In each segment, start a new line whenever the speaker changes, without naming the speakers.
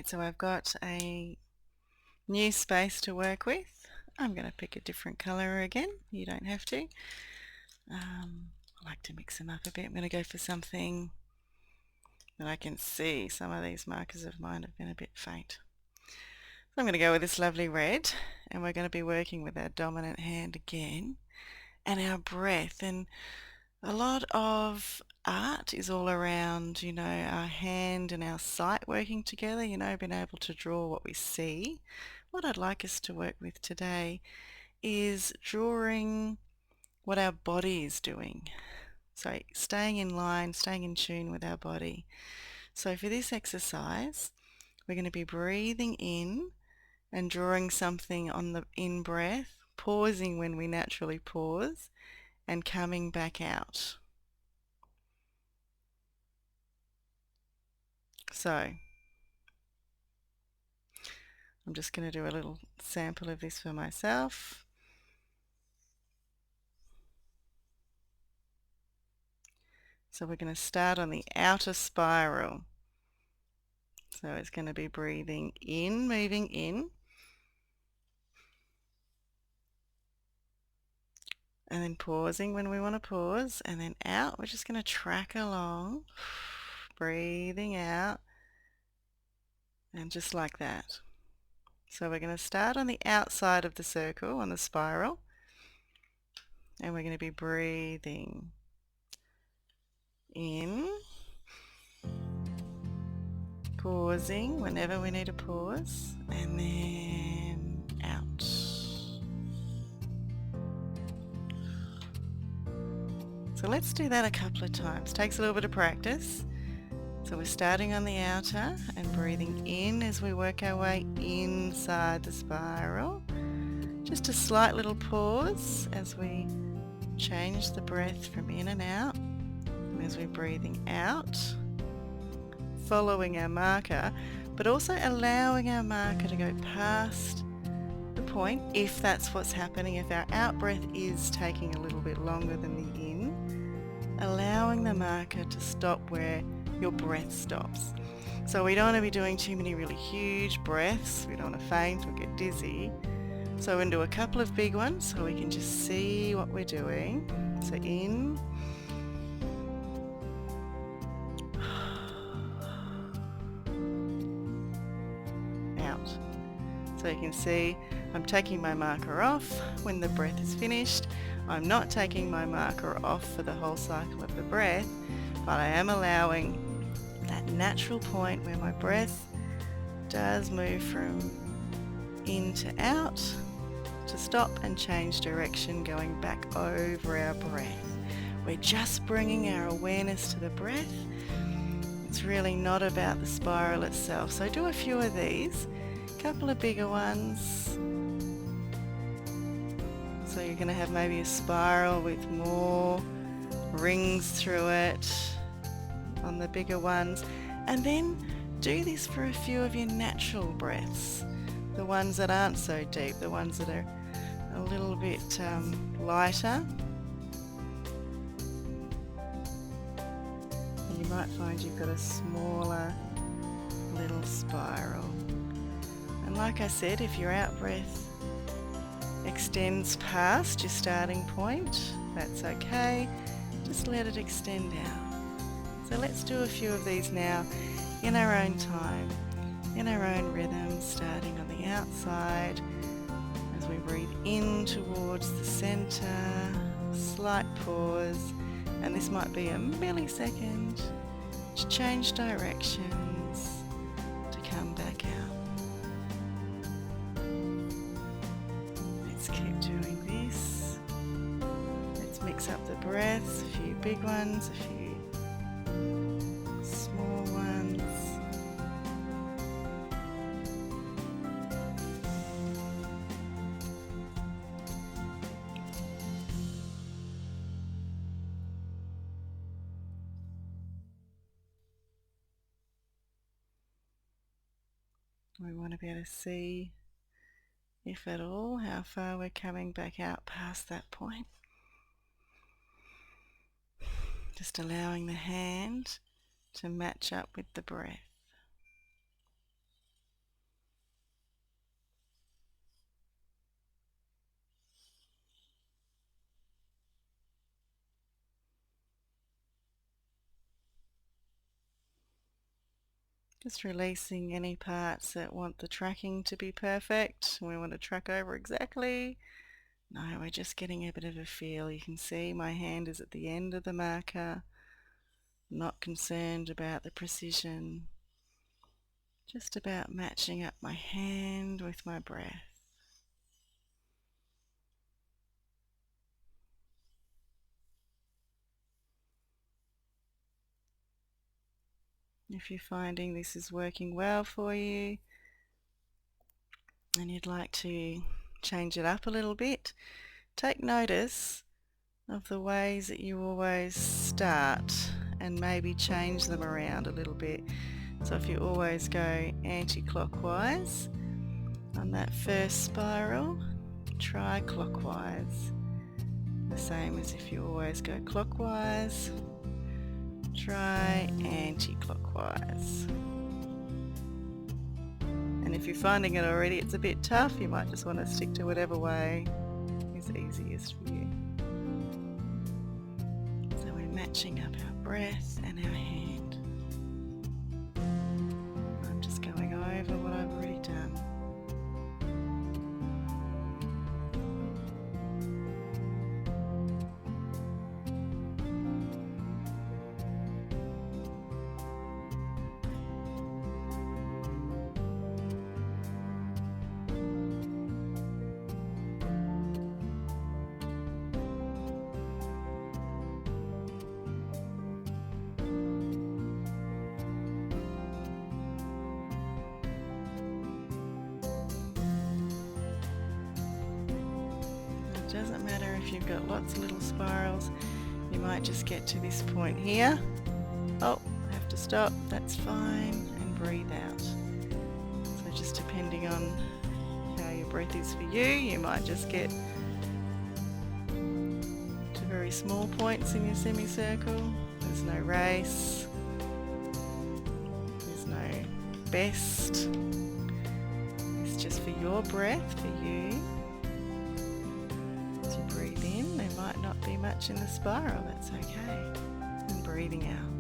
Great, so I've got a new space to work with. I'm going to pick a different colour again. You don't have to. I like to mix them up a bit. I'm going to go for something that I can see. Some of these markers of mine have been a bit faint. So I'm going to go with this lovely red, and we're going to be working with our dominant hand again and our breath. And a lot of art is all around, our hand and our sight working together, being able to draw what we see. What I'd like us to work with today is drawing what our body is doing. So staying in line, staying in tune with our body. So for this exercise, we're going to be breathing in and drawing something on the in-breath, pausing when we naturally pause, and coming back out. So I'm just going to do a little sample of this for myself. So we're going to start on the outer spiral. So it's going to be breathing in, moving in, and then pausing when we want to pause, and then out. We're just going to track along, breathing out, and just like that. So we're going to start on the outside of the circle, on the spiral, and we're going to be breathing in, pausing whenever we need to pause, and then out. So let's do that a couple of times. Takes a little bit of practice. So we're starting on the outer and breathing in as we work our way inside the spiral. Just a slight little pause as we change the breath from in and out. And as we're breathing out, following our marker, but also allowing our marker to go past the point if that's what's happening. If our out breath is taking a little bit longer than the in, allowing the marker to stop where your breath stops. So we don't want to be doing too many really huge breaths. We don't want to faint or get dizzy. So we're going to do a couple of big ones so we can just see what we're doing. So in, out. So you can see I'm taking my marker off when the breath is finished. I'm not taking my marker off for the whole cycle of the breath, but I am allowing that natural point where my breath does move from in to out to stop and change direction, going back over our breath. We're just bringing our awareness to the breath. It's really not about the spiral itself. So do a few of these, a couple of bigger ones. So you're going to have maybe a spiral with more rings through it on the bigger ones, and then do this for a few of your natural breaths, the ones that aren't so deep, the ones that are a little bit lighter. And you might find you've got a smaller little spiral. And like I said, if your out breath extends past your starting point, that's okay. Just let it extend out. So let's do a few of these now in our own time, in our own rhythm, starting on the outside as we breathe in towards the center, slight pause, and this might be a millisecond to change directions, to come back out. Let's keep doing this. Let's mix up the breaths, a few big ones, a few small ones. We want to be able to see, if at all, how far we're coming back out past that point. Just allowing the hand to match up with the breath. Just releasing any parts that want the tracking to be perfect. We want to track over exactly. No, we're just getting a bit of a feel. You can see my hand is at the end of the marker. Not concerned about the precision. Just about matching up my hand with my breath. If you're finding this is working well for you and you'd like to change it up a little bit, take notice of the ways that you always start and maybe change them around a little bit. So if you always go anti-clockwise on that first spiral, try clockwise. The same as if you always go clockwise, try anti-clockwise. And if you're finding it already it's a bit tough, you might just want to stick to whatever way is easiest for you. So we're matching up our breath and our hand. I'm just going over what I've already done. It doesn't matter if you've got lots of little spirals, you might just get to this point here. Oh, I have to stop, that's fine, and breathe out. So just depending on how your breath is for you, you might just get to very small points in your semicircle. There's no race, there's no best. It's just for your breath, for you. As you breathe in, there might not be much in the spiral, that's okay. And breathing out.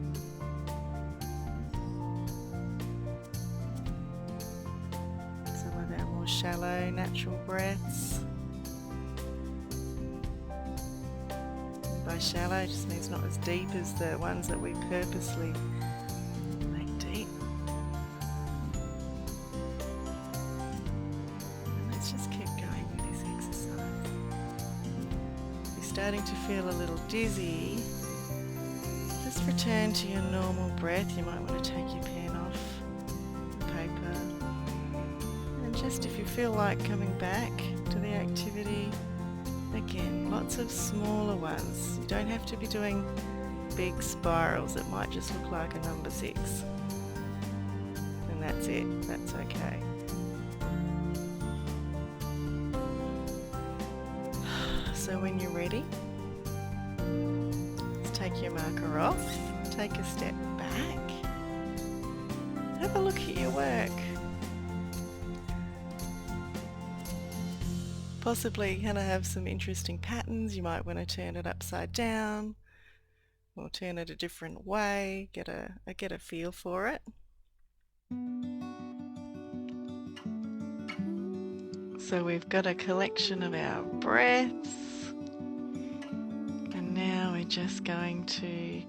Some of our more shallow, natural breaths. And by shallow, it just means not as deep as the ones that we purposely make deep. Just keep going with this exercise. If you're starting to feel a little dizzy, just return to your normal breath. You might want to take your pen off the paper. And just if you feel like coming back to the activity, again, lots of smaller ones. You don't have to be doing big spirals. It might just look like a number 6. And that's it. That's okay. So when you're ready, just take your marker off, take a step back, have a look at your work. Possibly going to have some interesting patterns. You might want to turn it upside down or turn it a different way, get a feel for it. So we've got a collection of our breaths. Now we're just going to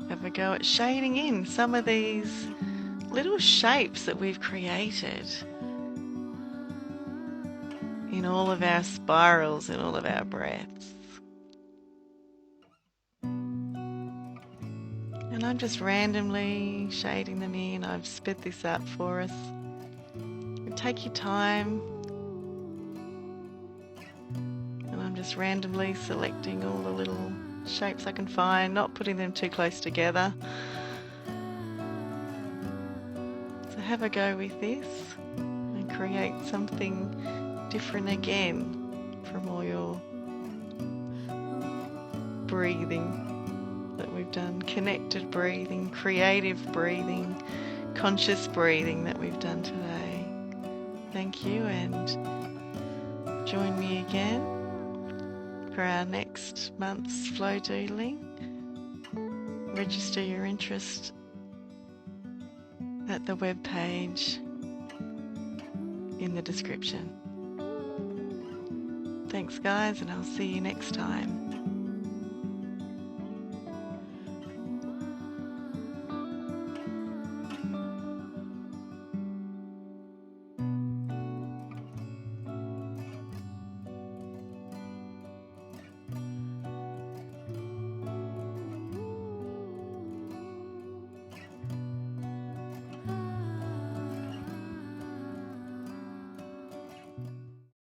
have a go at shading in some of these little shapes that we've created in all of our spirals and all of our breaths. And I'm just randomly shading them in. I've sped this up for us. Take your time. Just randomly selecting all the little shapes I can find, not putting them too close together. So have a go with this and create something different again from all your breathing that we've done. Connected breathing, creative breathing, conscious breathing that we've done today. Thank you, and join me again for our next month's flow doodling. Register your interest at the web page in the description. Thanks guys, and I'll see you next time.